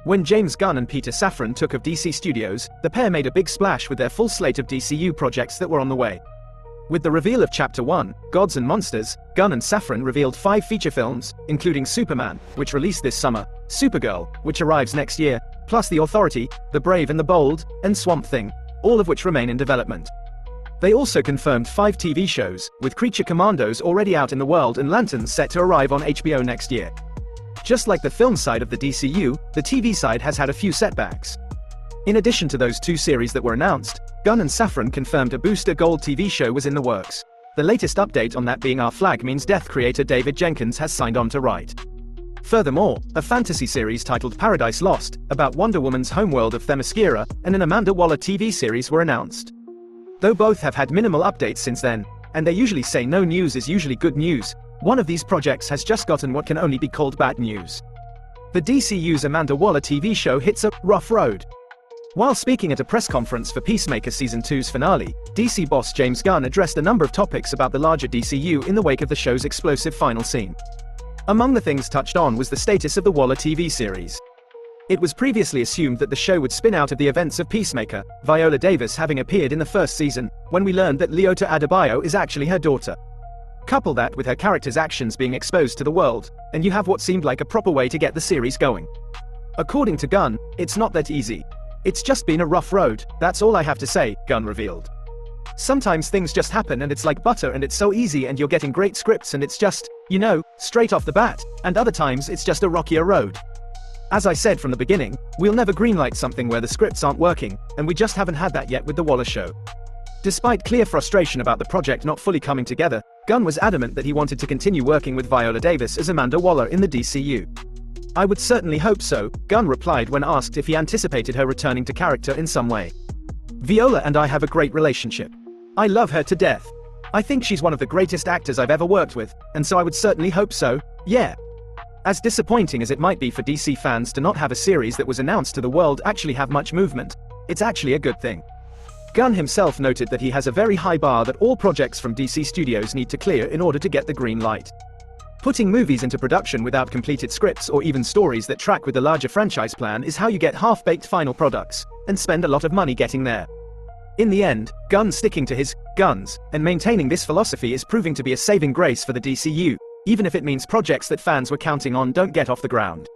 When James Gunn and Peter Safran took of DC Studios, the pair made a big splash with their full slate of DCU projects that were on the way. With the reveal of Chapter 1, Gods and Monsters, Gunn and Safran revealed 5 feature films, including Superman, which released this summer, Supergirl, which arrives next year, plus The Authority, The Brave and the Bold, and Swamp Thing, all of which remain in development. They also confirmed 5 TV shows, with Creature Commandos already out in the world and Lanterns set to arrive on HBO next year. Just like the film side of the DCU, the TV side has had a few setbacks. In addition to those 2 series that were announced, Gunn and Safran confirmed a Booster Gold TV show was in the works. The latest update on that being Our Flag Means Death creator David Jenkins has signed on to write. Furthermore, a fantasy series titled Paradise Lost, about Wonder Woman's homeworld of Themyscira, and an Amanda Waller TV series were announced. Though both have had minimal updates since then, and they usually say no news is usually good news, one of these projects has just gotten what can only be called bad news. The DCU's Amanda Waller TV show hits a rough road. While speaking at a press conference for Peacemaker Season 2's finale, DC boss James Gunn addressed a number of topics about the larger DCU in the wake of the show's explosive final scene. Among the things touched on was the status of the Waller TV series. It was previously assumed that the show would spin out of the events of Peacemaker, Viola Davis having appeared in the first season, when we learned that Leota Adebayo is actually her daughter. Couple that with her character's actions being exposed to the world, and you have what seemed like a proper way to get the series going. According to Gunn, it's not that easy. It's just been a rough road, that's all I have to say, Gunn revealed. Sometimes things just happen and it's like butter and it's so easy and you're getting great scripts and it's just, straight off the bat, and other times it's just a rockier road. As I said from the beginning, we'll never greenlight something where the scripts aren't working, and we just haven't had that yet with the Waller show. Despite clear frustration about the project not fully coming together, Gunn was adamant that he wanted to continue working with Viola Davis as Amanda Waller in the DCU. I would certainly hope so, Gunn replied when asked if he anticipated her returning to character in some way. Viola and I have a great relationship. I love her to death. I think she's one of the greatest actors I've ever worked with, and so I would certainly hope so, yeah. As disappointing as it might be for DC fans to not have a series that was announced to the world actually have much movement, it's actually a good thing. Gunn himself noted that he has a very high bar that all projects from DC Studios need to clear in order to get the green light. Putting movies into production without completed scripts or even stories that track with the larger franchise plan is how you get half-baked final products, and spend a lot of money getting there. In the end, Gunn sticking to his guns and maintaining this philosophy is proving to be a saving grace for the DCU, even if it means projects that fans were counting on don't get off the ground.